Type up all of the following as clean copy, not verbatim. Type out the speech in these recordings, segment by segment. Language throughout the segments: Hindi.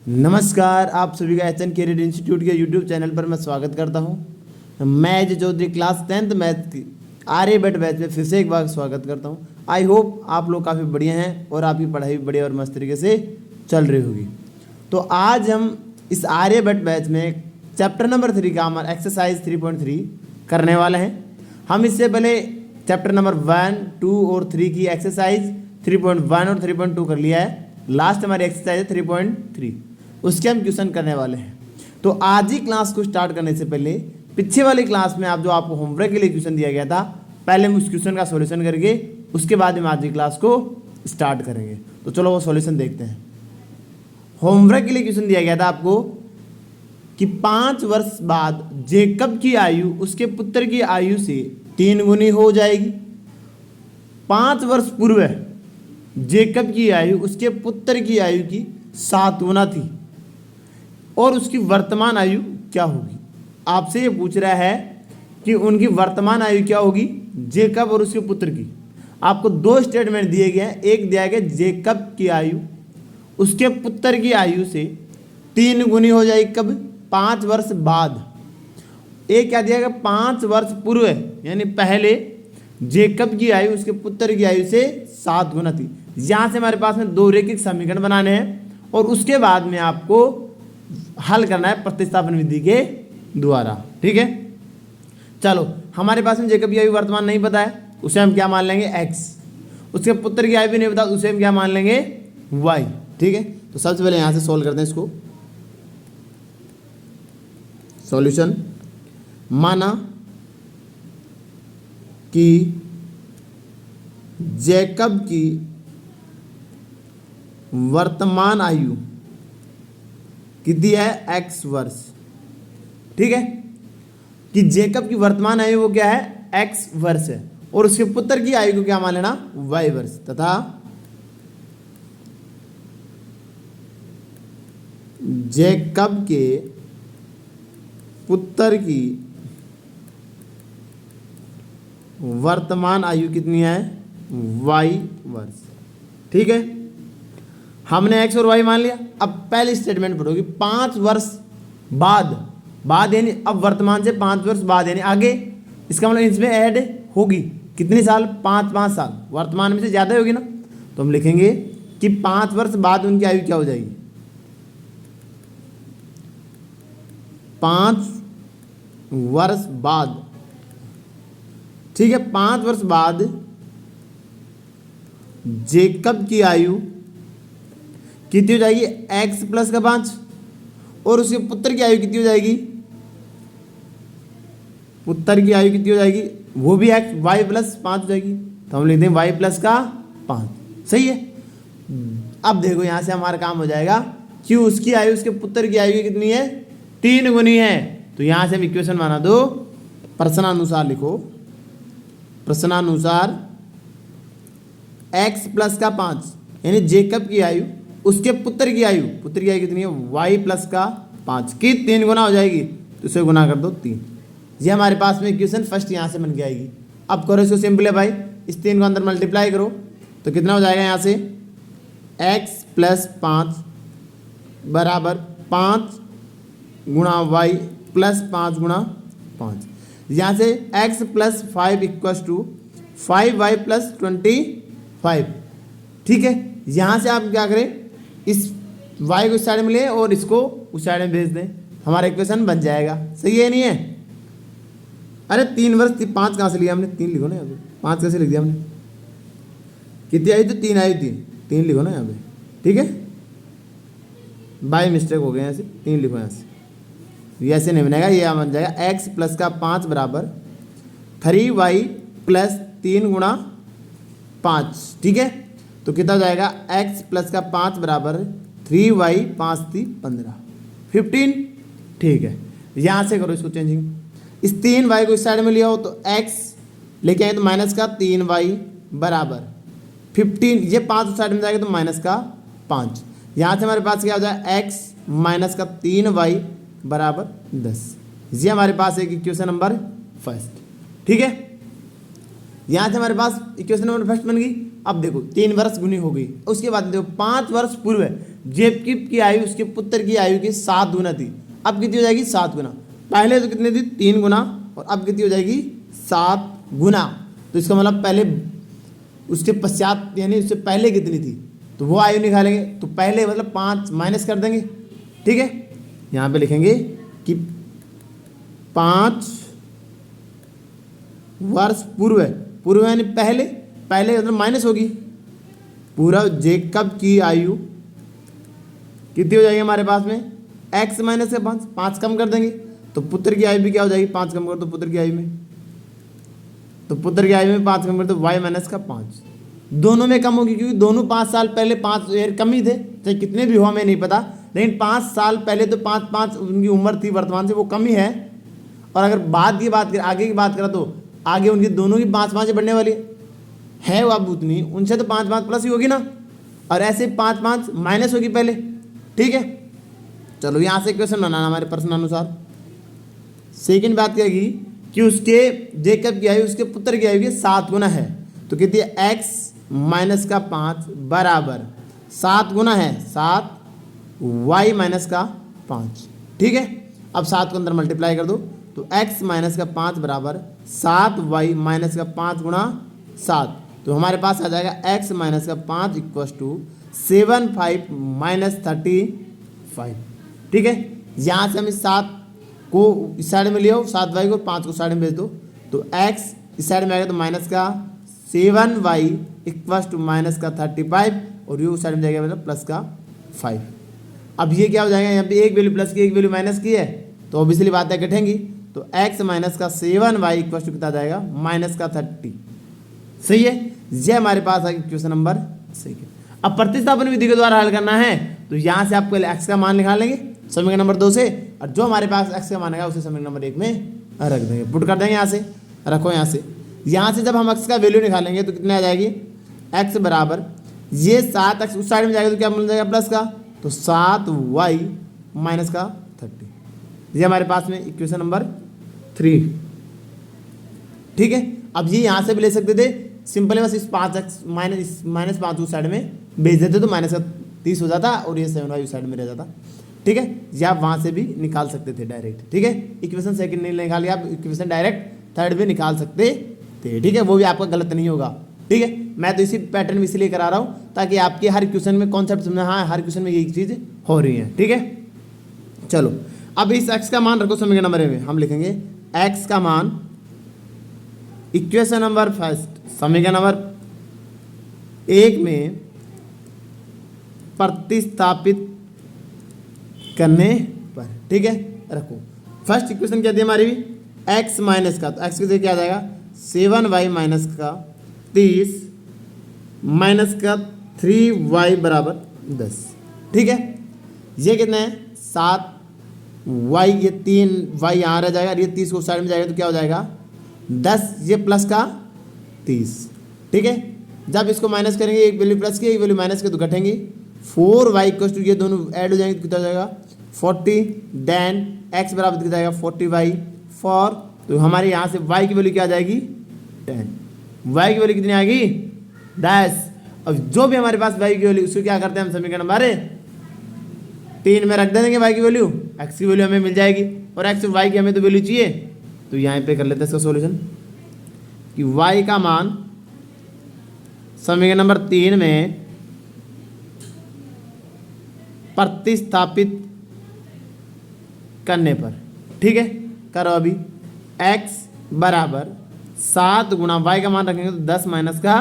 नमस्कार, आप सभी का एचएन कैरियर इंस्टीट्यूट के यूट्यूब चैनल पर मैं स्वागत करता हूं। मैं Ajay Chaudhary class 10th math की आर्यभट्ट बैच में फिर से एक बार स्वागत करता हूं। आई होप आप लोग काफ़ी बढ़िया हैं और आपकी पढ़ाई भी बढ़िया और मस्त तरीके से चल रही होगी। तो आज हम इस आर्यभट्ट बैच में चैप्टर नंबर 3 का हमारा एक्सरसाइज 3.3 करने वाले हैं। हम इससे पहले चैप्टर नंबर 1, 2 और 3 की एक्सरसाइज 3.1 और 3.2 कर लिया है। लास्ट हमारी एक्सरसाइज है 3.3, उसके हम क्वेश्चन करने वाले हैं। तो आज ही क्लास को स्टार्ट करने से पहले पीछे वाली क्लास में आप जो आपको होमवर्क के लिए क्वेश्चन दिया गया था, पहले हम उस क्वेश्चन का सॉल्यूशन करके उसके बाद हम आज की क्लास को स्टार्ट करेंगे। तो चलो वो सॉल्यूशन देखते हैं। होमवर्क के लिए क्वेश्चन दिया गया था आपको कि 5 वर्ष बाद जेकब की आयु उसके पुत्र की आयु से 3 गुनी हो जाएगी। 5 वर्ष पूर्व जेकब की आयु उसके पुत्र की आयु की 7 गुना थी और उसकी वर्तमान आयु क्या होगी। आपसे ये पूछ रहा है कि उनकी वर्तमान आयु क्या होगी, जेकब और उसके पुत्र की। आपको 2 स्टेटमेंट दिए गए हैं। एक दिया गया जेकब की आयु उसके पुत्र की आयु से 3 गुनी हो जाएगी कब, 5 वर्ष बाद। एक क्या दिया गया, 5 वर्ष पूर्व यानी पहले जेकब की आयु उसके पुत्र की आयु से 7 गुना थी। यहाँ से हमारे पास में 2 रैखिक समीकरण बनाने हैं और उसके बाद में आपको हल करना है प्रतिस्थापन विधि के द्वारा। ठीक है, चलो हमारे पास में जेकब की आयु वर्तमान नहीं पता है, उसे हम क्या मान लेंगे x। उसके पुत्र की आयु भी नहीं पता, उसे हम क्या मान लेंगे y। ठीक है, तो सबसे पहले यहां से सॉल्व करते हैं इसको। सॉल्यूशन, माना कि जेकब की वर्तमान आयु कितनी है, x वर्ष। ठीक है, कि जेकब की वर्तमान आयु वो क्या है, x वर्ष है और उसके पुत्र की आयु को क्या मान लेना, y वर्ष, तथा जेकब के पुत्र की वर्तमान आयु कितनी है, y वर्ष। ठीक है, हमने x और y मान लिया। अब पहले स्टेटमेंट पढ़ोगे 5 वर्ष बाद यानी अब वर्तमान से 5 वर्ष बाद यानी आगे। इसका मतलब इसमें ऐड होगी कितने साल, 5 साल। वर्तमान में से ज़्यादा होगी ना, तो हम लिखेंगे कि 5 वर्ष बाद उनकी आयु क्या हो जाएगी, 5 वर्ष बाद। ठीक है, 5 वर्ष बाद जेकब की आयु कितनी हो जाएगी, x प्लस का 5 और उसके पुत्र की आयु कितनी हो जाएगी, पुत्र की आयु कितनी हो जाएगी, वो भी y प्लस 5 हो जाएगी। तो हम लिखते हैं y प्लस का 5। सही है। अब देखो यहां से हमारा काम हो जाएगा कि उसकी आयु उसके पुत्र की आयु कितनी है, 3 गुनी है। तो यहां से हम इक्वेशन बना दो, प्रश्नानुसार लिखो। प्रश्नानुसार x प्लस का 5 यानी जेकब की आयु उसके पुत्र की आयु कितनी है, y प्लस का 5 की 3 गुना हो जाएगी। तो इसे गुना कर दो 3। ये हमारे पास में इक्वेशन फर्स्ट यहाँ से बन के आएगी। अब करो इसको सिंपलीफाई, इस 3 को अंदर मल्टीप्लाई करो तो कितना हो जाएगा, यहाँ से x प्लस 5 बराबर 5 गुणा y प्लस 5 गुणा 5। यहाँ से x plus 5 equals to 5y plus 25। ठीक है, यहाँ से आप क्या करें, इस y को इस साइड में ले और इसको उस साइड में भेज दें, हमारा इक्वेशन बन जाएगा। सही है नहीं है। अरे 3 वर्ष 5 कहाँ से लिया हमने, 3 लिखो ना यहाँ पे, 5 कैसे लिख दिया हमने, कितनी आई थी, 3 आई थी, 3 लिखो ना यहाँ पे। ठीक है, बाय मिस्टेक हो गया, यहाँ से 3 लिखो, यहाँ से ये ऐसे नहीं बनेगा। ये बन जाएगा x प्लस का 5 बराबर 3y प्लस 3 गुणा 5। ठीक है, तो कितना हो जाएगा, x प्लस का 5 बराबर 3y 5 3 15। ठीक है, यहाँ से करो इसको चेंजिंग। इस 3y को इस साइड में लिया हो तो x लेके आए तो माइनस का 3y बराबर 15। ये 5 उस साइड में जाएगा तो माइनस का 5। यहाँ से हमारे पास क्या हो जाएगा, x माइनस का 3y बराबर 10। ये हमारे पास एक इक्वेशन नंबर फर्स्ट। ठीक है, यहाँ से हमारे पास इक्वेशन नंबर फर्स्ट बन गई। अब देखो 3 वर्ष गुनी हो गई, उसके बाद देखो 5 वर्ष पूर्व जेकब की आयु उसके पुत्र की आयु के 7 गुना थी। अब कितनी हो जाएगी? 7 गुना। पहले तो कितनी थी? 3 गुना, और अब कितनी हो जाएगी? 7 गुना। तो इसका मतलब पहले उसके पश्चात यानी उससे पहले कितनी थी, तो वो आयु निकालेंगे। तो पहले मतलब 5 माइनस कर देंगे, ठीक है। यहाँ पे लिखेंगे कि 5 वर्ष पूर्व, पूर्व यानी पहले, पहले मतलब माइनस होगी। पूरा जेकब की आयु कितनी हो जाएगी हमारे पास में? x माइनस का 5, 5 कम कर देंगे तो पुत्र की आयु भी क्या हो जाएगी? 5 कम कर दो पुत्र की आयु में, तो पुत्र की आयु में 5 कम कर दो y माइनस का 5, दोनों में कम होगी क्योंकि दोनों 5 साल पहले 5 ईयर कम ही थे, चाहे कितने भी हो हमें नहीं पता, लेकिन 5 साल पहले तो 5 उनकी उम्र थी, वर्तमान से वो कम ही है। और अगर बाद की बात करें, आगे की बात करें, तो आगे उनकी दोनों की 5 बढ़ने वाली है वो अब उतनी, उनसे तो 5 प्लस ही होगी ना, और ऐसे 5 माइनस होगी पहले, ठीक है। चलो यहाँ से क्वेश्चन बनाना हमारे प्रश्न अनुसार। सेकंड बात क्या की कि उसके जेकब की आयु उसके पुत्र की आयु के 7 गुना है, तो कितनी है? x माइनस का 5 बराबर 7 गुना है 7 y माइनस का 5, ठीक है। अब 7 को अंदर मल्टीप्लाई कर दो तो x माइनस का 5 बराबर 7 y माइनस का 5 गुना 7, तो हमारे पास आ जाएगा x माइनस का 5 इक्वस टू 75 माइनस 35, ठीक है। यहाँ से हम इस 7 को इस साइड में ले आओ, 7y को 5 को साइड में भेज दो, तो x इस साइड में आएगा तो माइनस का 7y इक्वस टू माइनस का 35, और ये उस साइड में जाएगा मतलब प्लस का 5। अब ये क्या हो जाएगा? यहाँ पे एक वैल्यू प्लस की एक वैल्यू माइनस की है, तो ऑब्वियसली बात है कटेंगी, तो x माइनस का 7y इक्वस टू कितना जाएगा? माइनस का 30, सही है। ये हमारे पास आ गया क्वेश्चन नंबर सही है। अब प्रतिस्थापन विधि के द्वारा हल करना है, तो यहाँ से आपको x का मान निकाल लेंगे समीकरण नंबर 2 से, और जो हमारे पास x का मान है उसे समीकरण नंबर 1 में रख देंगे, पुट कर देंगे। यहाँ से रखो, यहाँ से जब हम x का वैल्यू निकालेंगे तो कितने आ जाएगी? x बराबर ये 7x उस साइड में जाएगा तो क्या मिल जाएगा? प्लस का, तो 7y माइनस का 30, ये हमारे पास में इक्वेशन नंबर 3, ठीक है। अब ये यहाँ से भी ले सकते थे, सिंपल है, बस इस 5x माइनस 5 उस साइड में भेज देते तो माइनस का 30 हो जाता और ये 7y उस साइड में रह जाता, ठीक है। या आप वहाँ से भी निकाल सकते थे डायरेक्ट, ठीक है। इक्वेशन सेकंड नहीं निकालिए, आप इक्वेशन डायरेक्ट थर्ड भी निकाल सकते थे, ठीक है। वो भी आपका गलत नहीं होगा, ठीक है। मैं तो इसी पैटर्न में इसलिए करा रहा हूँ ताकि आपके हर क्वेश्चन में कॉन्सेप्ट समझना, हाँ हर क्वेश्चन में यही चीज़ हो रही है, ठीक है। चलो अब इस x का मान रखो समीकरण नंबर में, हम लिखेंगे x का मान इक्वेशन नंबर फर्स्ट समीकरण नंबर 1 में प्रतिस्थापित करने पर, ठीक है। रखो फर्स्ट इक्वेशन क्या थी हमारी भी? x माइनस का, तो x की जगह क्या आ जाएगा? 7y माइनस का 30 माइनस का 3y बराबर 10, ठीक है। ये कितना है? 7y, ये 3y यहाँ रह जाएगा, ये 30 को साइड में जाएगा तो क्या हो जाएगा? 10, ये प्लस का 30, ठीक है। जब इसको माइनस करेंगे, एक वैल्यू प्लस की एक वैल्यू माइनस की तो घटेंगी, 4y इक्वल टू ये दोनों ऐड हो जाएंगे तो कितना हो जाएगा? 40, देन x बराबर कितना जाएगा? 40y फॉर, तो हमारे यहाँ से y की वैल्यू क्या आ जाएगी? 10, y की वैल्यू कितनी आएगी? 10। अब जो भी हमारे पास y की वैल्यू, उसको क्या करते हैं हम? समीकरण नंबर 3 में रख देंगे y की वैल्यू, x की वैल्यू हमें मिल जाएगी, और x और y की हमें तो वैल्यू चाहिए, तो यहाँ पे कर लेते हैं इसका सॉल्यूशन कि y का मान समीकरण नंबर 3 में प्रतिस्थापित करने पर, ठीक है। करो अभी x बराबर 7 गुना y का मान रखेंगे तो 10 माइनस का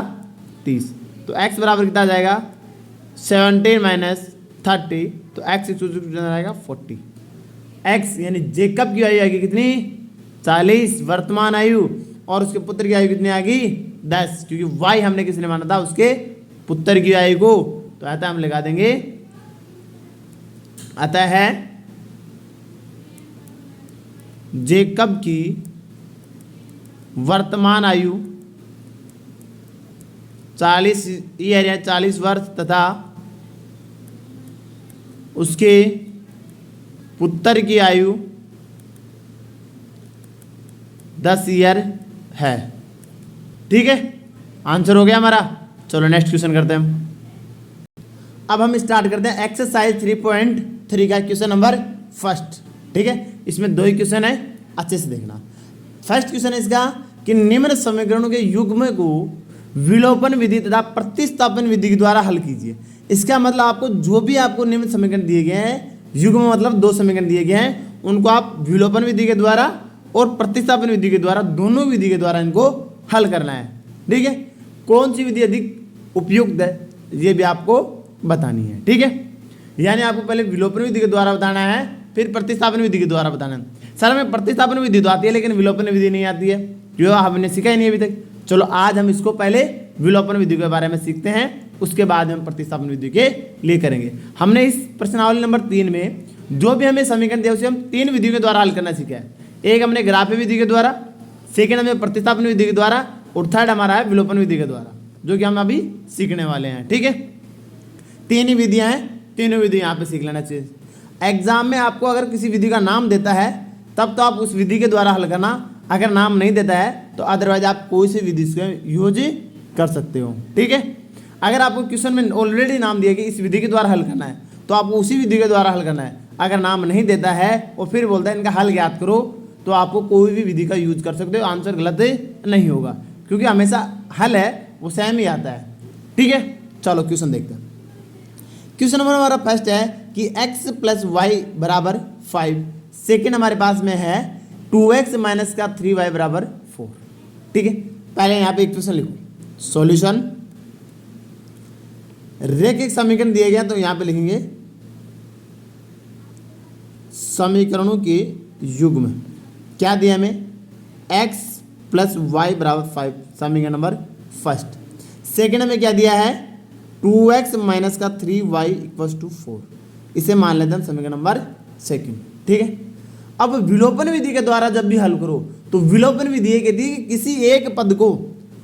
30, तो x बराबर कितना आ जाएगा? 17 माइनस 30, तो x कितना आएगा? 40। x यानी जेकब की आयु आएगी कितनी? 40 वर्तमान आयु, और उसके पुत्र की आयु कितनी आएगी? 10, क्योंकि y हमने किसने माना था? उसके पुत्र की आयु को, तो अतः हम लगा देंगे, अतः है जेकब की वर्तमान आयु 40 ईयर या 40 वर्ष तथा उसके पुत्र की आयु 10 ईयर है, ठीक है। आंसर हो गया हमारा। चलो नेक्स्ट क्वेश्चन करते हैं हम। अब हम स्टार्ट करते हैं एक्सरसाइज 3.3 का क्वेश्चन नंबर फर्स्ट। ठीक है, इसमें 2 ही क्वेश्चन है, अच्छे से देखना। फर्स्ट क्वेश्चन है इसका कि निम्न समीकरणों के युग्म को विलोपन विधि तथा प्रतिस्थापन विधि के द्वारा हल कीजिए। इसका मतलब आपको जो भी आपको निम्न समीकरण दिए गए हैं, युग्म मतलब 2 समीकरण दिए गए हैं, उनको आप विलोपन विधि के द्वारा और प्रतिस्थापन विधि के द्वारा, दोनों विधि के द्वारा इनको हल करना है। ठीक है, कौन सी विधि अधिक उपयुक्त है ये भी आपको बतानी है। ठीक है, यानी आपको पहले विलोपन विधि के द्वारा बताना है, फिर प्रतिस्थापन विधि के द्वारा बताना है। सर में प्रतिस्थापन विधि तो आती है लेकिन विलोपन विधि नहीं आती है, जो हमने सीखा ही नहीं अभी तक। चलो आज हम इसको पहले विलोपन विधि के बारे में सीखते हैं, उसके बाद हम प्रतिस्थापन विधि के लिए करेंगे। हमने इस प्रश्नावली नंबर 3 में जो भी हमें समीकरण दिया उसे हम 3 विधियों के द्वारा हल करना सीखा है। एक हमने ग्राफी विधि के द्वारा, सेकेंड हमें प्रतिस्थापन विधि के द्वारा, और थर्ड हमारा है विलोपन विधि के द्वारा, जो कि हम अभी सीखने वाले हैं। ठीक है, 3 ही विधियां हैं, तीनों विधि यहाँ पे सीख लेना चाहिए। एग्जाम में आपको अगर किसी विधि का नाम देता है तब तो आप उस विधि के द्वारा हल करना, अगर नाम नहीं देता है तो अदरवाइज आप कोई सी विधि से यूज कर सकते हो। ठीक है, अगर आपको क्वेश्चन में ऑलरेडी नाम दिया कि इस विधि के द्वारा हल करना है तो आपको उसी विधि के द्वारा हल करना है। अगर नाम नहीं देता है और फिर बोलता है इनका हल ज्ञात करो, तो आपको कोई भी विधि का यूज कर सकते हो, आंसर गलत नहीं होगा, क्योंकि हमेशा हल है वो सेम ही आता है। ठीक है, चलो क्वेश्चन देखते हैं। क्वेश्चन नंबर हमारा फर्स्ट है कि x + y = 5। सेकेंड हमारे पास में है 2x - 3y = 4। ठीक है, पहले यहाँ पे इक्वेशन लिखो, सॉल्यूशन। रेखिक समीकरण दिए गए तो यहाँ पे लिखेंगे समीकरणों के युग्म। क्या दिया हमें? x + y = 5, समीकरण नंबर फर्स्ट। सेकेंड हमें क्या दिया है? 2x - 3y = 4। इसे मान लेते हैं समीकरण नंबर सेकेंड। ठीक है, अब विलोपन विधि के द्वारा जब भी हल करो तो विलोपन विधि ये कहती है कि किसी एक पद को,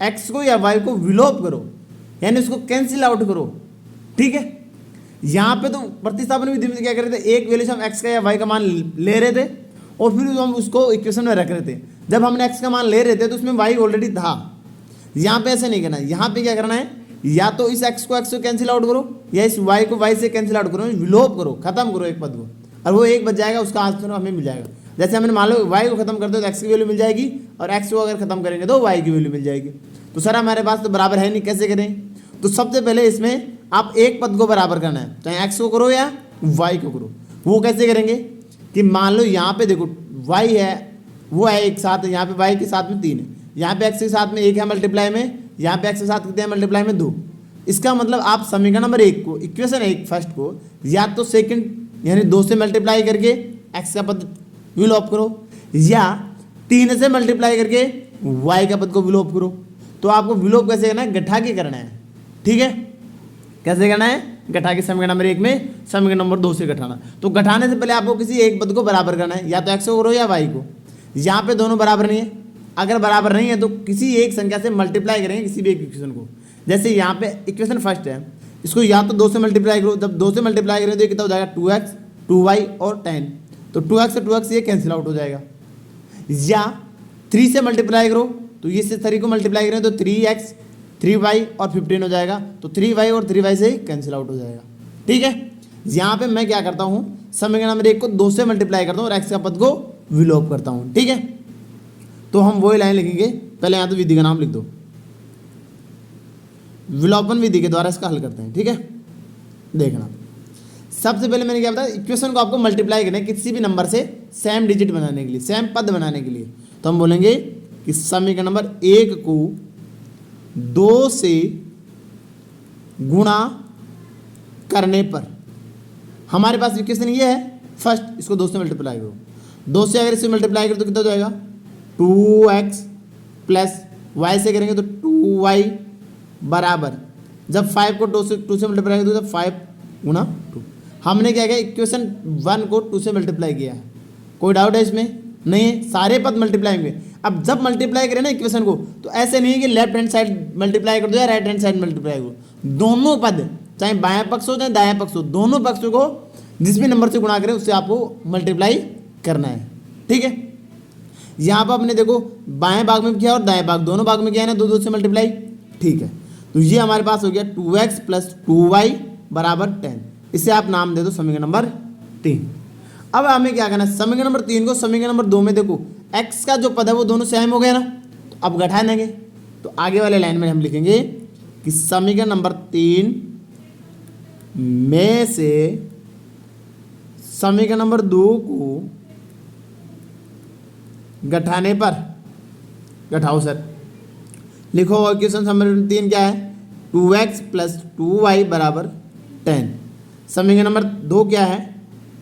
x को या y को विलोप करो, यानी उसको कैंसिल आउट करो। ठीक है, यहाँ पे तो प्रतिस्थापन विधि में क्या कर रहे थे, एक वैल्यू से हम x का या y का मान ले रहे थे और फिर हम उसको इक्वेशन में रख रहे थे। जब हमने x का मान ले रहे थे तो उसमें y ऑलरेडी था। यहाँ पे ऐसे नहीं करना है, यहाँ पे क्या करना है, या तो इस x को x से कैंसिल आउट करो या इस y को y से कैंसिल आउट करो, विलोप करो, खत्म करो एक पद को, और वो एक बच जाएगा, उसका आंसर हमें मिल जाएगा। जैसे हमने मान लो y को खत्म कर दो तो x की वैल्यू मिल जाएगी, और x को अगर खत्म करेंगे तो y की वैल्यू मिल जाएगी। तो सर हमारे पास तो बराबर है नहीं, कैसे करें? तो सबसे पहले इसमें आप एक पद को बराबर करना है, चाहे x को करो या y को करो। वो कैसे करेंगे कि मान लो यहाँ पे देखो y है, वो है एक साथ, यहाँ पे y के साथ में 3 है, यहाँ पे x के साथ में 1 है मल्टीप्लाई में, यहाँ पे x के साथ कितने हैं मल्टीप्लाई में 2। इसका मतलब आप समीकरण नंबर 1 को, इक्वेशन 1 फर्स्ट को, या तो सेकंड यानी 2 से मल्टीप्लाई करके x का पद विलोप करो, या 3 से मल्टीप्लाई करके y का पद को विलोप करो। तो आपको विलोप कैसे करना है? गठा के करना है। ठीक है, कैसे करना है? गठा के समीकरण नंबर 1 में समीकरण नंबर 2 से घटाना। तो घटाने से पहले आपको किसी एक पद को बराबर करना है, या तो x को करो या y को। यहाँ पे दोनों बराबर नहीं है, अगर बराबर नहीं है तो किसी एक संख्या से मल्टीप्लाई करेंगे किसी भी एक इक्वेशन को। जैसे यहाँ पे इक्वेशन फर्स्ट है, इसको या तो 2 से मल्टीप्लाई करो, जब 2 से मल्टीप्लाई करें तो ये कितना हो जाएगा? 2x 2y और 10। तो 2x से 2x ये कैंसिल आउट हो जाएगा। या 3 से मल्टीप्लाई करो तो ये से 3 को मल्टीप्लाई करें तो 3x 3y और 15 हो जाएगा। तो 3y और 3y से कैंसिल आउट हो जाएगा। ठीक है, यहाँ पे मैं क्या करता हूँ, समीकरण नंबर 1 को 2 से मल्टीप्लाई करता हूँ और x का पद को विलोप करता हूँ। ठीक है, तो हम वही लाइन लिखेंगे। पहले यहाँ तो विधि का नाम लिख दो, विलोपन विधि के द्वारा इसका हल करते हैं। ठीक है, देखना सबसे पहले मैंने क्या बताया, इक्वेशन को आपको मल्टीप्लाई करना है किसी भी नंबर से सेम डिजिट बनाने के लिए, सेम पद बनाने के लिए। तो हम बोलेंगे कि समीकरण नंबर 1 को 2 से गुणा करने पर हमारे पास इक्वेशन ये है फर्स्ट, इसको 2 से मल्टीप्लाई करो। 2 से अगर इसे मल्टीप्लाई करो तो कितना हो जाएगा? 2x प्लस y से करेंगे तो 2y बराबर, जब 5 को 2 से मल्टीप्लाई करें तो 5 गुणा 2। हमने क्या किया, इक्वेशन 1 को 2 से मल्टीप्लाई किया है। कोई डाउट है इसमें? नहीं है, सारे पद मल्टीप्लाई होंगे। अब जब मल्टीप्लाई करें ना इक्वेशन को, तो ऐसे नहीं है कि लेफ्ट हैंड साइड मल्टीप्लाई कर दो या राइट हैंड साइड मल्टीप्लाई करो। दोनों पद, चाहे बायां पक्ष हो चाहे दायां पक्ष हो, दोनों पक्षों को जिस भी नंबर से गुणा करें उससे आपको मल्टीप्लाई करना है। ठीक है, यहाँ पर आपने देखो बाएं भाग में किया और दाएं भाग, दोनों भाग में किया है ना, 2 से मल्टीप्लाई। ठीक है, तो ये हमारे पास हो गया 2x + 2y बराबर 10। इसे आप नाम दे दो समीकरण नंबर 3। अब हमें क्या करना है, समीकरण नंबर 3 को समीकरण नंबर 2 में देखो x का जो पद है वो दोनों सेम हो गया ना, तो अब घटा देंगे। तो आगे वाले लाइन में हम लिखेंगे कि समीकरण नंबर 3 में से समीकरण नंबर 2 को घटाने पर, घटाओ सर, लिखो इक्वेशन समीकरण 3 क्या है, 2x प्लस 2y बराबर 10। समीकरण नंबर 2 क्या है,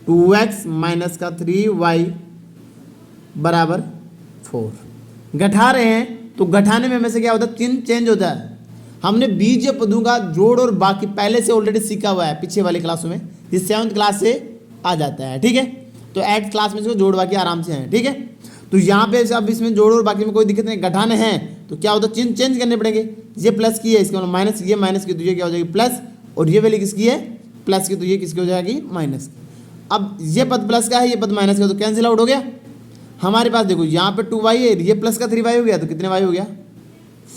2x माइनस का 3y बराबर 4। घटा रहे हैं तो घटाने में हमें से क्या होता है, चिन्ह चेंज होता है। हमने बीज पदों का जोड़ और बाकी पहले से ऑलरेडी सीखा हुआ है पिछले वाली क्लासों में, जिस 7th क्लास से आ जाता है, ठीक है। तो 8th क्लास में इसको जोड़ बाकी आराम से है, ठीक है। तो यहाँ पे अब इसमें जोड़ और बाकी में कोई दिक्कत नहीं, घटाने हैं तो क्या होता है, चिन्ह चेंज करने पड़ेंगे। ये प्लस की है, इसका मतलब माइनस, ये माइनस की तो ये क्या हो जाएगी प्लस, और ये वैल्यू किसकी है प्लस की, तो ये किसकी हो जाएगी माइनस की। अब ये पद प्लस का है, ये पद माइनस का, तो कैंसिल आउट हो गया। हमारे पास देखो यहाँ पे 2y है, ये प्लस का 3y हो गया, तो कितने y हो गया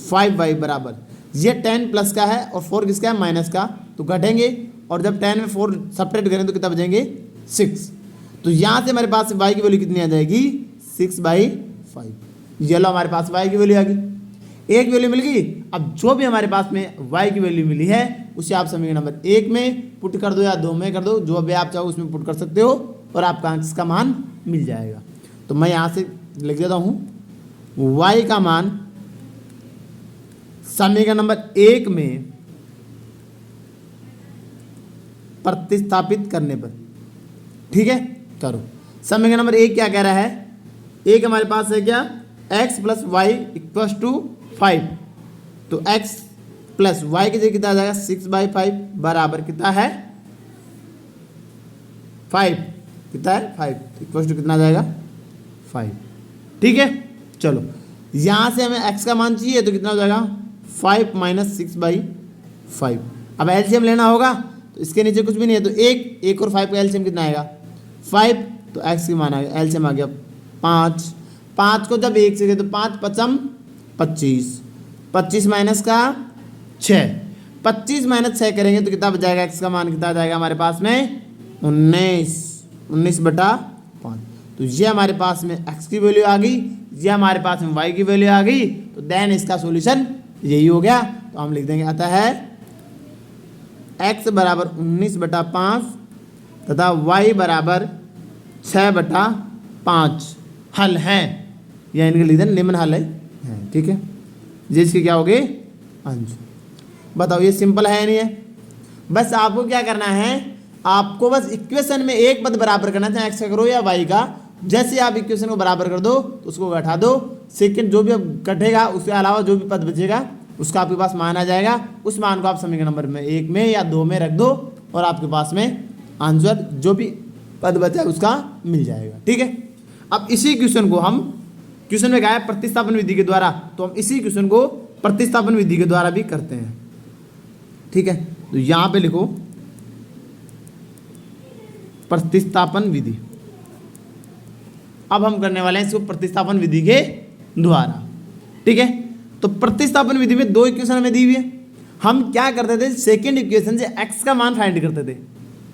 5y बराबर, ये 10 प्लस का है और 4 किसका है माइनस का, तो घटेंगे। और जब 10 में 4 सब्ट्रैक्ट करें तो कितना बचेंगे 6। तो यहाँ से हमारे पास y की वैल्यू कितनी आ जाएगी 6/5। ये लो हमारे पास y की वैल्यू आ गई, एक वैल्यू मिल गई। अब जो भी हमारे पास में y की वैल्यू मिली है उसे आप समीकरण नंबर 1 में पुट कर दो या 2 में कर दो, जो भी आप चाहो उसमें पुट कर सकते हो और आपका इसका मान मिल जाएगा। तो मैं यहाँ से लिख देता हूँ y का मान समीकरण नंबर 1 में प्रतिस्थापित करने पर, ठीक है करो। समीकरण नंबर 1 क्या कह रहा है, एक हमारे पास है क्या x plus Y equal to 5, तो x प्लस वाई की जगह कितना आ जाएगा 6/5 बराबर कितना है 5, कितना है 5 इक्वल टू कितना आ जाएगा 5, ठीक है। चलो यहाँ से हमें x का मान चाहिए तो कितना हो जाएगा 5 माइनस 6/5। अब एलसीएम लेना होगा तो इसके नीचे कुछ भी नहीं है, तो एक और 5 का एलसीएम कितना आएगा 5, तो x की मान आ गया, एलसीएम आ गया 5। 5 को जब 1 से गए तो 5 पचम 25, 25 माइनस का 6, 25 माइनस 6 करेंगे तो कितना बच जाएगा, x का मान कितना आ जाएगा हमारे पास में 19/5। तो ये हमारे पास में x की वैल्यू आ गई, ये हमारे पास में y की वैल्यू आ गई, तो देन इसका सॉल्यूशन यही हो गया। तो हम लिख देंगे अतः है x बराबर 19/5 तथा y बराबर 6/5 हल है, या इनके लिख दें निम्न हल है, ठीक है। ये इसके क्या हो गए आंसर, बताओ ये सिंपल है या नहीं है। बस आपको क्या करना है, आपको बस इक्वेशन में एक पद बराबर करना, चाहे x का करो या y का। जैसे आप इक्वेशन को बराबर कर दो तो उसको घटा दो, सेकंड जो भी अब घटेगा उसके अलावा जो भी पद बचेगा उसका आपके पास मान आ जाएगा। उस मान को आप समीकरण नंबर में 1 में या 2 में रख दो और आपके पास में आंसर जो भी पद बचा है उसका मिल जाएगा, ठीक है। अब इसी क्वेश्चन को हम, क्वेश्चन में क्या है प्रतिस्थापन विधि के द्वारा, तो हम इसी क्वेश्चन को प्रतिस्थापन विधि के द्वारा भी करते हैं, ठीक है। तो यहाँ पे लिखो प्रतिस्थापन विधि। अब हम करने वाले हैं इसको प्रतिस्थापन विधि के द्वारा, ठीक है। तो प्रतिस्थापन विधि में 2 इक्वेशन हमें दी हुई है, हम क्या करते थे सेकंड इक्वेशन से x का मान फाइंड करते थे,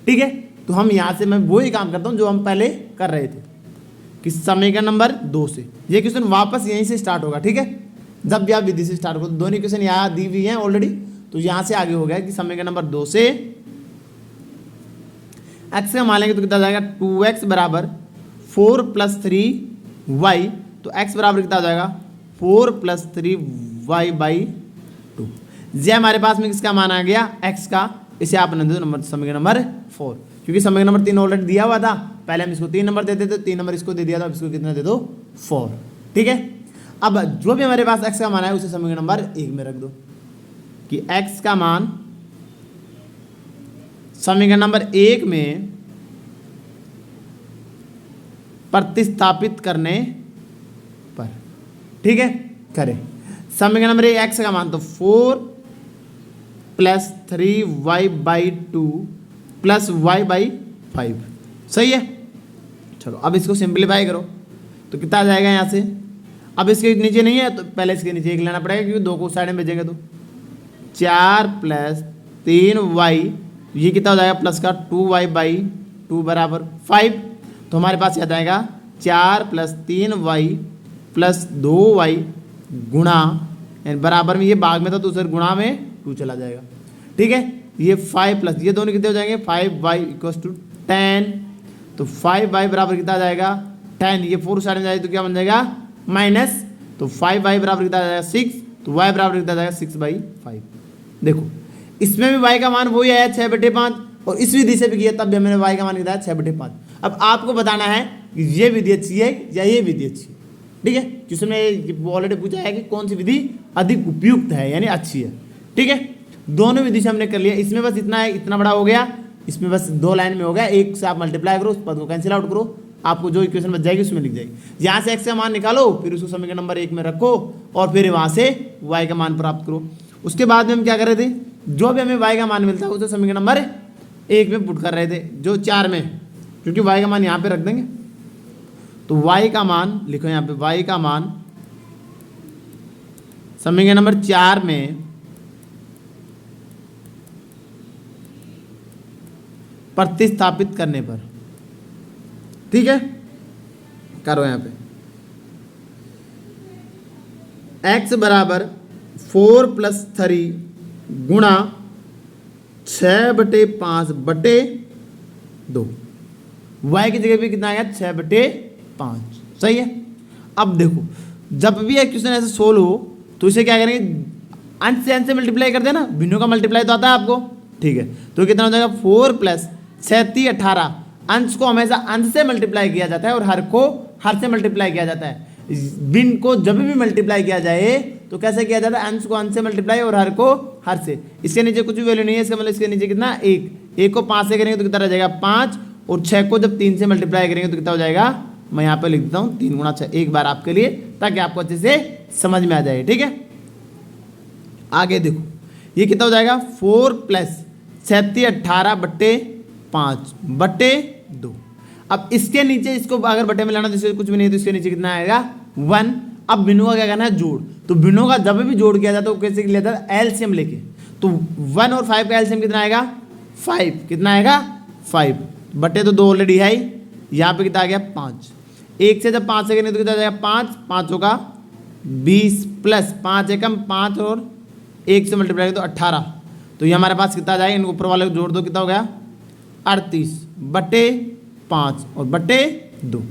ठीक है। तो हम यहाँ से मैं वही काम करता हूँ जो हम पहले कर रहे थे कि समीकरण नंबर 2 से ये क्वेश्चन वापस यहीं से स्टार्ट होगा, ठीक है। जब भी आप विधि से स्टार्ट करो, दोनों इक्वेशन यहाँ दी हुई हैं ऑलरेडी, तो यहाँ से आगे हो गया कि समीकरण नंबर 2 से x का मान लेंगे तो कितना जाएगा 2x बराबर 4 + 3y, तो x बराबर कितना हो जाएगा 4 + 3y/2। ये हमारे पास में किसका मान आ गया x का, इसे आप दे दो नंबर समीकरण नंबर 4, क्योंकि समीकरण नंबर 3 ऑलरेडी दिया हुआ था, पहले हम इसको 3 नंबर देते थे, 3 नंबर इसको दे दिया था, अब इसको कितना दे दो 4, ठीक है। अब जो भी हमारे पास x का मान है उसे समीकरण नंबर 1 में रख दो कि x का मान समीकरण नंबर 1 में प्रतिस्थापित करने पर, ठीक है करें। समीकरण नंबर 1 x का मान तो 4 + 3y/2 + y/5, सही है। चलो अब इसको सिंप्लीफाई करो तो कितना आ जाएगा यहाँ से, अब इसके नीचे नहीं है तो पहले इसके नीचे 1 लेना पड़ेगा, क्योंकि 2 को साइड में भेजेंगे तो 4 + 3y ये कितना हो जाएगा प्लस का 2y/2 बराबर 5। तो हमारे पास क्या जाएगा 4 + 3y + 2y गुणा बराबर में, ये भाग में था तो उधर गुणा में 2 चला जाएगा। ठीक है, ये 5 प्लस ये दोनों कितने हो जाएंगे 5y = 10। तो 5y बराबर कितना आ जाएगा 10, ये 4 साइड में जाएगा तो क्या बन जाएगा माइनस। तो 5y बराबर कितना आ जाएगा 6, तो y बराबर कितना आ जाएगा 6/5। देखो इसमें भी y का मान वही आया 6/5, और इस विधि से भी किया तब भी हमने y का मान कितना है 6/5। अब आपको बताना है कि ये विधि अच्छी है या ये विधि अच्छी है। ठीक है, क्वेश्चन में ऑलरेडी पूछा है कि कौन सी विधि अधिक उपयुक्त है यानी अच्छी है। ठीक है, दोनों विधि से हमने कर लिया। इसमें बस इतना है, इतना बड़ा हो गया, इसमें बस 2 लाइन में हो गया, एक से आप मल्टीप्लाई करो, उस पद को कैंसिल आउट करो, आपको जो इक्वेशन बच जाएगी उसमें लिख जाएगी। यहाँ से x का मान निकालो, फिर उसको समीकरण नंबर 1 में रखो और फिर वहाँ से y का मान प्राप्त करो। उसके बाद में हम क्या कर रहे थे, जो भी हमें y का मान मिलता है उसे समीकरण नंबर 1 में पुट कर रहे थे, जो 4 में, क्योंकि y का मान यहाँ पे रख देंगे। तो y का मान लिखो यहाँ पे, y का मान समीकरण नंबर 4 में प्रतिस्थापित करने पर। ठीक है, करो यहाँ पे x बराबर 4 + 3 गुणा 6/5/2। y की जगह पे कितना आएगा 6/5। सही है। अब देखो जब भी एक क्वेश्चन ऐसे सोल्व हो तो इसे क्या करेंगे, अंश से अंश से मल्टीप्लाई कर देना, भिन्नों का मल्टीप्लाई तो आता है आपको। ठीक है, तो कितना हो जाएगा 4 + 6 = 18। अंश को हमेशा अंश से मल्टीप्लाई किया जाता है और हर को हर से मल्टीप्लाई किया जाता है। भिन्न को जब भी मल्टीप्लाई किया जाए तो कैसे किया जाता है, अंश को अंश से मल्टीप्लाई और हर को हर से। इसके नीचे कुछ भी वैल्यू नहीं है, इसका मतलब इसके नीचे कितना 1 को 5 से करेंगे तो कितना रह जाएगा 5, और 6 को जब 3 से मल्टीप्लाई करेंगे तो कितना हो जाएगा, मैं यहाँ पे लिख देता हूँ 3 × 6 एक बार आपके लिए, ताकि आपको अच्छे से समझ में आ जाए। ठीक है, आगे देखो ये कितना हो जाएगा 4 + 6 = 18/5/2। अब इसके नीचे इसको अगर बटे में लाना तो इससे कुछ भी नहीं, तो इसके नीचे कितना आएगा 1। अब भिन्नों का क्या करना है जोड़, तो भिन्नों का जब भी जोड़ किया जाता है तो कैसे लिया जाता है एलसीएम लेके। तो 1 और 5 का एलसीएम कितना आएगा 5, कितना आएगा 5 बटे तो 2 ऑलरेडी है, यहाँ पे कितना आ गया 5। 1 से जब 5 से करेंगे तो कितना जाएगा 5, 5 होगा 20 प्लस 5 एकम 5 और 1 से मल्टीप्लाई करें तो 18। तो ये हमारे पास कितना जाएगा, इनको ऊपर वाले को जोड़ दो, कितना हो गया 38/5 और बटे 2।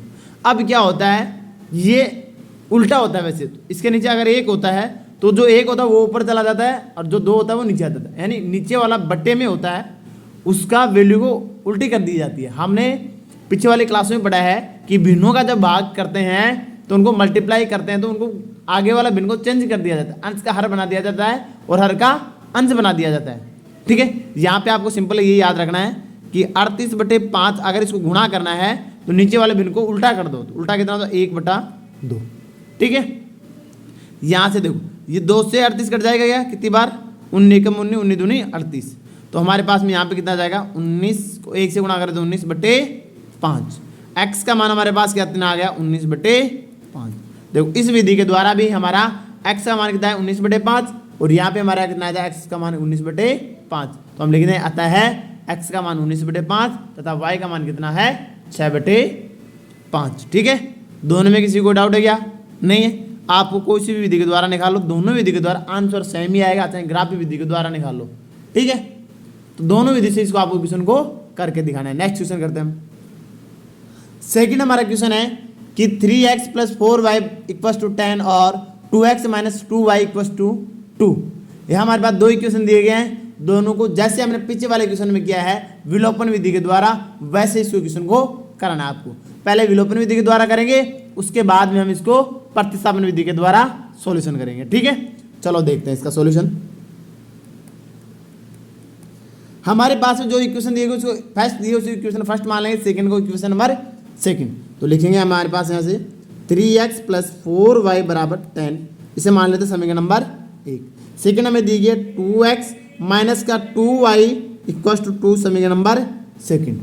अब क्या होता है, ये उल्टा होता है वैसे तो, इसके नीचे अगर 1 होता है तो जो 1 होता है वो ऊपर चला जाता है और जो 2 होता है वो नीचे आ जाता है, यानी नीचे वाला बट्टे में होता है उसका वैल्यू को उल्टी कर दी जाती है। हमने पीछे वाली क्लास में पढ़ा है कि भिन्नों का जब भाग करते हैं तो उनको मल्टीप्लाई करते हैं तो उनको आगे वाला भिन्न को चेंज कर दिया जाता है, अंश का हर बना दिया जाता है और हर का अंश बना दिया जाता है। ठीक है, यहाँ पे आपको सिंपल ये याद रखना है कि 38/5 अगर इसको गुणा करना है तो नीचे वाले भिन्न को उल्टा कर दो, तो उल्टा कितना होता है 1/2। ठीक है, यहाँ से देखो ये 2 से 38 कट जाएगा क्या, कितनी बार 19 कम 19, 19 दूनी 38। तो हमारे पास में यहाँ पे कितना जाएगा 19 को 1 से गुणा करें तो 19/5। x का मान हमारे पास कितना आ गया 19/5। देखो इस विधि के द्वारा भी हमारा x का मान कितना है 19/5 और यहाँ पे हमारा कितना आ जाएगा x का मान 19/5। तो हम लिख दें अतः है x का मान 19/5 तथा y का मान कितना है 6/5। ठीक है, दोनों में किसी को डाउट है क्या, नहीं है। आपको कोई सी भी विधि के द्वारा निकालो, दोनों विधि के द्वारा आंसर सेम ही आएगा, चाहे ग्राफी विधि के द्वारा निकालो। ठीक है, तो दोनों विधि से इसको आपको क्वेश्चन को करके दिखाना है। नेक्स्ट क्वेश्चन करते हैं हम। सेकंड हमारा क्वेश्चन है कि 3x + 4y = 10 और 2x - 2y = 2। यह हमारे पास दो इक्वेशन दिए गए हैं, दोनों को जैसे हमने पीछे वाले क्वेश्चन में किया है विलोपन विधि के द्वारा, वैसे इस क्वेश्चन को करना है आपको। पहले विलोपन विधि के द्वारा करेंगे, उसके बाद में हम इसको प्रतिस्थापन विधि के द्वारा सॉल्यूशन करेंगे। ठीक है, चलो देखते हैं इसका सॉल्यूशन। हमारे पास में जो इक्वेशन दिए गए उसको फर्स्ट दिए उस इक्वेशन फर्स्ट मान लेंगे, सेकंड को इक्वेशन नंबर सेकंड। तो लिखेंगे हमारे पास यहाँ से 3x + 4y = 10, इसे मान लेते समीकरण नंबर 1। सेकंड हमें दी गई 2x - 2y = 2, समीकरण नंबर सेकंड।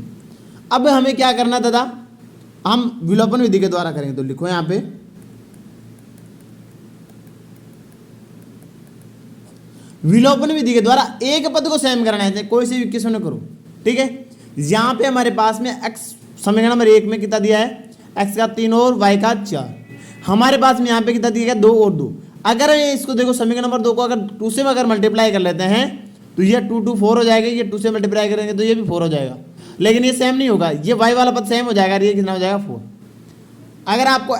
अब हमें क्या करना दादा, हम विलोपन विधि के द्वारा करेंगे। तो लिखो यहाँ पे विलोपन विधि के द्वारा एक पद को सेम करना है, कोई से भी क्वेश्चन करो, ठीक है। यहाँ पे हमारे पास में x समीकरण नंबर 1 में कितना दिया है, x का 3 और y का 4। हमारे पास में यहाँ पे कितना दिया गया 2 और 2। अगर इसको देखो समीकरण नंबर 2 को अगर 2 से अगर मल्टीप्लाई कर लेते हैं तो ये 2 2 4 हो जाएगा, ये 2 से मल्टीप्लाई करेंगे तो ये भी 4 हो जाएगा, लेकिन ये सेम नहीं होगा, ये y वाला पद सेम हो जाएगा, ये कितना हो जाएगा 4। अगर आपको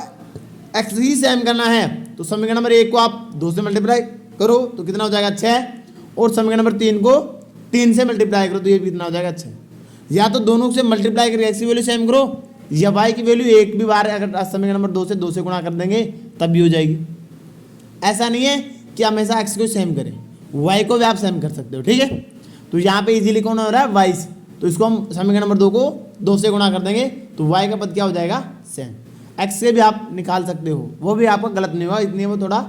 x ही सेम करना है तो समीकरण नंबर 1 को आप 2 से मल्टीप्लाई करो तो कितना हो जाएगा 6, और समीकरण नंबर 3 को 3 से मल्टीप्लाई करो तो ये भी कितना हो जाएगा 6। या तो दोनों से मल्टीप्लाई करके x की वैल्यू सेम करो, या y की वैल्यू एक भी बार अगर समीकरण नंबर 2 से गुणा कर देंगे तब भी हो जाएगी। ऐसा नहीं है कि हमेशा x को सेम करें, y को भी आप सेम कर सकते हो, ठीक है। तो यहाँ पे इजीली कौन हो रहा है y, तो इसको हम समीकरण नंबर 2 को 2 से गुणा कर देंगे तो y का पद क्या हो जाएगा सेम। x से भी आप निकाल सकते हो, वो भी आपका गलत नहीं होगा, इतनी वो थोड़ा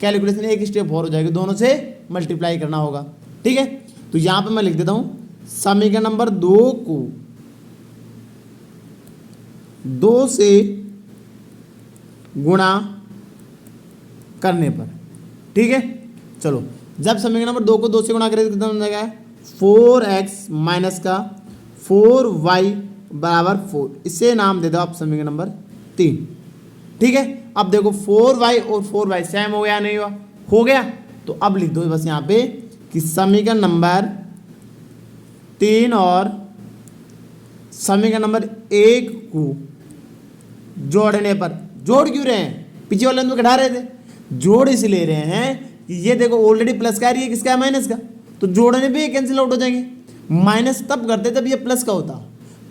कैलकुलेशन एक स्टेप और हो जाएगी, दोनों से मल्टीप्लाई करना होगा, ठीक है। तो यहाँ पे मैं लिख देता हूँ समीकरण नंबर 2 को 2 से गुणा करने पर, ठीक है। चलो जब समीकरण नंबर 2 को 2 से गुणा करें तो कितना हो जाएगा 4x माइनस का 4y बराबर 4, इसे नाम दे दो आप समीकरण नंबर 3, ठीक है। अब देखो 4y और 4y सेम हो गया नहीं हुआ, हो गया, तो अब लिख दो बस यहाँ पे कि समीकरण नंबर 3 और समीकरण नंबर 1 को जोड़ने पर, जोड़ क्यों रहे हैं, पीछे वाले में घटा रहे थे, जोड़ इसलिए रहे हैं कि ये देखो ऑलरेडी प्लस का है, किसका है माइनस का, तो जोड़ने पे ये कैंसिल आउट हो जाएंगे। माइनस तब करते जब ये प्लस का होता,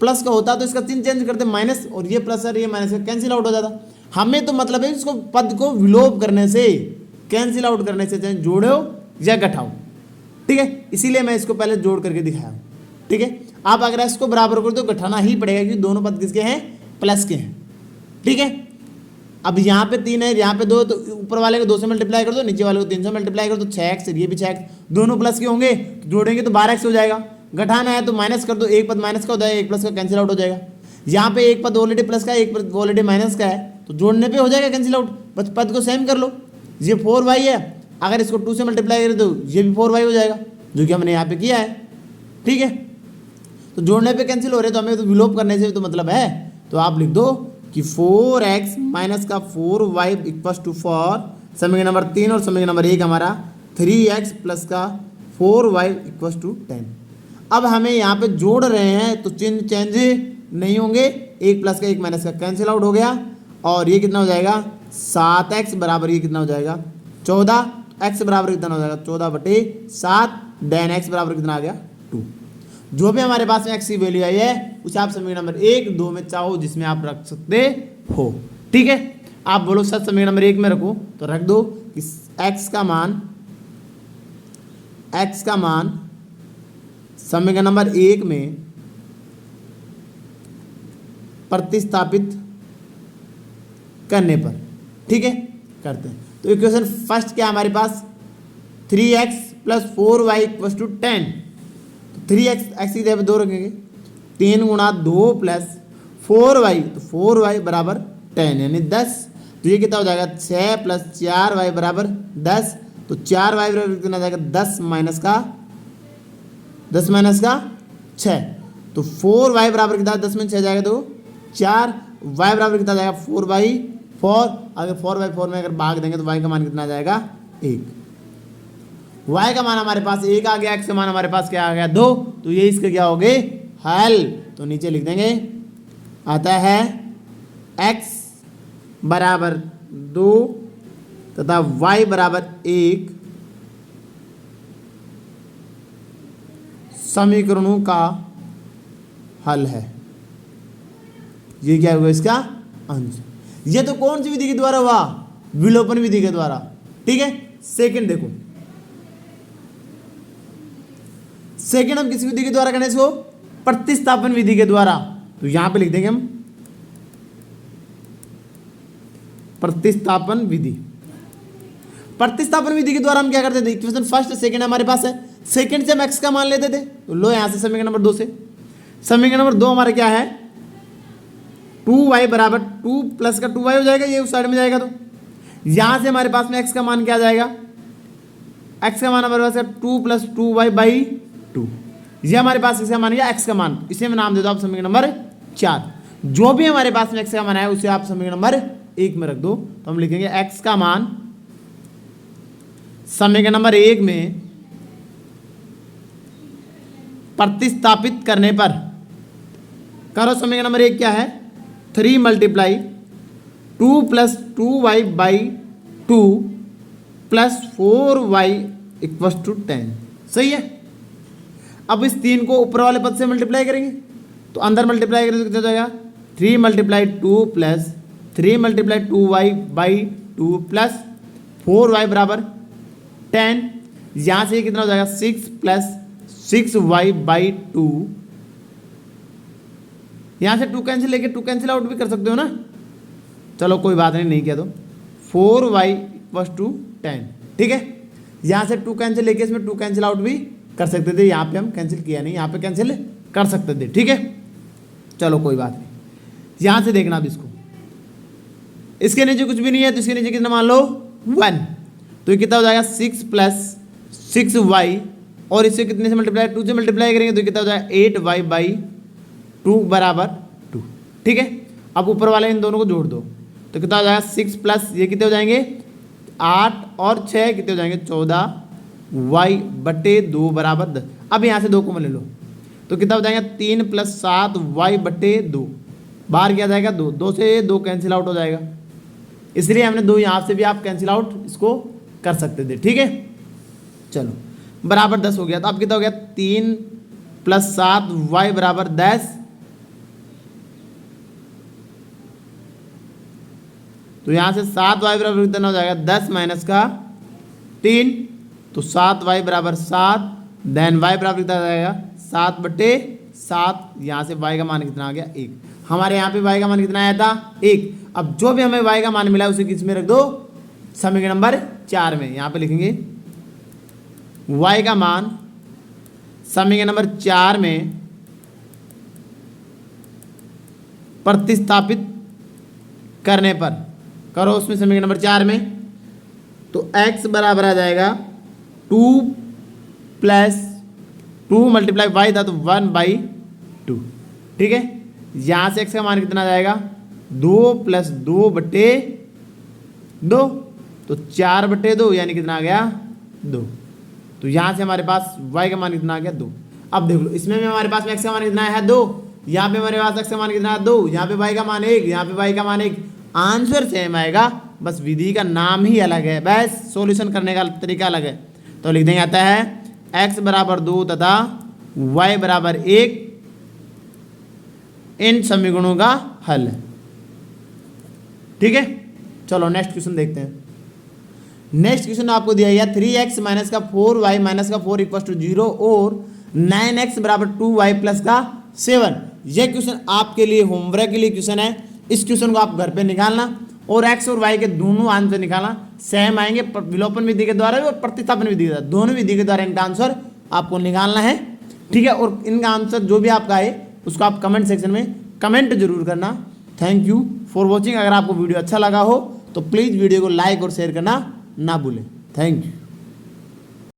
प्लस का होता तो इसका चिन्ह चेंज करते माइनस, और ये प्लस और ये माइनस का कैंसिल आउट हो जाता। हमें तो मतलब है इसको पद को विलोप करने से, कैंसिल आउट करने से, चाहे जोड़ो या घटाओ, ठीक है। इसीलिए मैं इसको पहले जोड़ करके दिखाया हूँ, ठीक है। आप अगर इसको बराबर करो तो घटाना ही पड़ेगा क्योंकि दोनों पद किसके हैं, प्लस के हैं, ठीक है। अब यहाँ पे 3 है, यहाँ पे 2, तो ऊपर वाले को 2 से मल्टीप्लाई कर दो, नीचे वाले को 3 से मल्टीप्लाई कर दो, 6x, ये भी 6x, दोनों प्लस के होंगे तो जोड़ेंगे तो 12x हो जाएगा। घटाना है तो माइनस कर दो, एक पद माइनस का हो जाएगा, एक प्लस का कैंसिल आउट हो जाएगा। यहाँ पे एक पद ऑलरेडी प्लस का है, एक पद ऑलरेडी माइनस का है, तो जोड़ने पे हो जाएगा कैंसिल आउट, बस पद को सेम कर लो। ये 4y है, अगर इसको 2 से मल्टीप्लाई करें तो ये भी 4y हो जाएगा, जो कि हमने यहाँ पे किया है, ठीक है। तो जोड़ने पे कैंसिल हो रहे तो हमें तो विलोप करने से तो मतलब है, तो आप लिख दो कि 4x माइनस का 4y इक्वस टू 4, समीकरण नंबर 3 और समीकरण नंबर 1 हमारा 3x प्लस का 4y इक्वस टू 10। अब हमें यहाँ पे जोड़ रहे हैं तो चिन्ह चेंज नहीं होंगे, एक प्लस का एक माइनस का कैंसिल आउट हो गया, और ये कितना हो जाएगा 7x बराबर ये कितना हो जाएगा 14, x बराबर कितना हो जाएगा 14/7, देन x बराबर कितना आ गया 2। जो भी हमारे पास में x की वैल्यू आई है उसे आप समीकरण नंबर 1, 2 में चाहो जिसमें आप रख सकते हो, ठीक है। आप बोलो सर समीकरण नंबर 1 में रखो तो रख दो कि x का मान समीकरण नंबर 1 में प्रतिस्थापित करने पर, ठीक है, करते हैं। तो इक्वेशन फर्स्ट क्या हमारे पास 3x plus 4y equal to 10, 3x x की जगह 2 रखेंगे, 3 गुणा 2 प्लस 4y, तो 4y बराबर 10 यानी 10, तो ये कितना हो जाएगा 6 प्लस 4y बराबर 10, तो 4y बराबर कितना जाएगा 10 माइनस का 6, तो 4y बराबर कितना 10 में 6 जाएगा तो 4, y बराबर कितना जाएगा 4/4, अगर 4/4 में अगर भाग देंगे तो y का मान कितना आ जाएगा 1, y का मान हमारे पास 1 आ गया, x का मान हमारे पास क्या आ गया 2, तो ये इसके क्या हो गए हल, तो नीचे लिख देंगे आता है x बराबर 2 तथा y बराबर 1 समीकरणों का हल है। ये क्या होगा इसका आंसर। ये तो कौन सी विधि के द्वारा हुआ, विलोपन विधि के द्वारा, ठीक है। सेकंड देखो, सेकंड हम किस विधि के द्वारा करने इसको, प्रतिस्थापन विधि के द्वारा, तो यहां पे लिख देंगे हम प्रतिस्थापन विधि। प्रतिस्थापन विधि के द्वारा हम क्या करते थे, इक्वेशन फर्स्ट सेकंड हमारे पास है, सेकंड से हम x का मान लेते थे, तो लो यहां से समीकरण नंबर 2 से, समीकरण नंबर 2 हमारा क्या है 2y बराबर 2 प्लस का 2y हो जाएगा, ये उस साइड में जाएगा, तो यहां से हमारे पास में x का मान क्या आ जाएगा एक्स का मान हमारे पास है 2 + 2y बाई 2। ये हमारे पास इसका मान है एक्स का मान, इसे मैं नाम दे दो आप समीकरण नंबर 4। जो भी हमारे पास में एक्स का मान है उसे आप समीकरण नंबर 1 में रख दो, तो हम लिखेंगे एक्स का मान समीकरण नंबर 1 में प्रतिस्थापित करने पर, करो समीकरण नंबर 1 क्या है, 3 × 2 + 2y बाई 2 + 4y = 10। सही है। अब इस 3 को ऊपर वाले पद से मल्टीप्लाई करेंगे, तो अंदर मल्टीप्लाई करेंगे तो कितना हो जाएगा, 3 × 2 + 3 × 2y बाई 2 + 4y = 10। यहाँ से कितना हो जाएगा, 6 + 6y बाई 2। यहाँ से 2 कैंसिल लेके 2 कैंसिल आउट भी कर सकते हो ना, चलो कोई बात नहीं किया तो 4y = 10। ठीक है। यहाँ से 2 कैंसिल लेके इसमें 2 कैंसिल आउट भी कर सकते थे, यहाँ पे हम कैंसिल किया नहीं, यहाँ पे कैंसिल कर सकते थे। ठीक है, चलो कोई बात नहीं। यहाँ से देखना अब इसको, इसके नीचे कुछ भी नहीं है तो इसके नीचे कितना मान लो 1, तो ये कितना हो जाएगा 6 + 6y, और इससे कितने से मल्टीप्लाई, 2 से मल्टीप्लाई करेंगे तो कितना हो जाएगा 8y बाई 2 = 2। ठीक है। अब ऊपर वाले इन दोनों को जोड़ दो तो कितना हो जाएगा 6 प्लस ये कितने हो जाएंगे 8 और 6 कितने हो जाएंगे 14y/2 = 10। अब यहाँ से 2 को ले लो तो कितना हो जाएगा 3 + 7y/2, बाहर क्या जाएगा 2, 2 से 2 कैंसिल आउट हो जाएगा, इसलिए हमने 2 यहाँ से भी आप कैंसिल आउट इसको कर सकते थे। ठीक है, चलो बराबर 10 हो गया। तो अब कितना हो गया 3 + 7y = 10, तो यहाँ से 7y = कितना हो जाएगा 10 - का 3, तो 7y = 7, देन y = कितना आ जाएगा 7/7। यहाँ से y का मान कितना आ गया 1। हमारे यहाँ पे y का मान कितना आया था 1। अब जो भी हमें y का मान मिला है उसे किस में रख दो, समीकरण नंबर 4 में। यहाँ पे लिखेंगे y का मान समीकरण नंबर 4 में प्रतिस्थापित करने पर, करो उसमें समीकरण नंबर 4 में, तो x बराबर आ जाएगा 2 + 2 × y था तो 1/2। ठीक है, यहाँ से x का मान कितना आ जाएगा 2 + 2/2, तो 4/2 यानी कितना आ गया 2। तो यहाँ से हमारे पास y का मान कितना आ गया 2। अब देख लो इसमें भी हमारे पास x का मान कितना है 2, यहाँ पे हमारे पास x का मान कितना है 2, यहाँ पे y का मान 1, यहाँ पे y का मान 1। आंसर सेम आएगा, बस विधि का नाम ही अलग है, बस सॉल्यूशन करने का तरीका अलग है। तो लिख देंगे आता है x = 2 तथा y = 1 इन समीकरणों का हल है। ठीक है, चलो नेक्स्ट क्वेश्चन देखते हैं। नेक्स्ट क्वेश्चन आपको दिया गया 3x - का 4y - का 4 = 0 और 9x = 2y + 7। यह क्वेश्चन आपके लिए होमवर्क के लिए क्वेश्चन है। इस क्वेश्चन को आप घर पे निकालना और x और y के दोनों आंसर निकालना, सेम आएंगे, विलोपन विधि के द्वारा भी और प्रतिस्थापन विधि के द्वारा, दोनों विधि के द्वारा इनका आंसर आपको निकालना है। ठीक है, और इनका आंसर जो भी आपका आए उसको आप कमेंट सेक्शन में कमेंट जरूर करना। Thank you for watching. अगर आपको वीडियो अच्छा लगा हो तो प्लीज़ वीडियो को लाइक और शेयर करना ना भूलें। Thank you.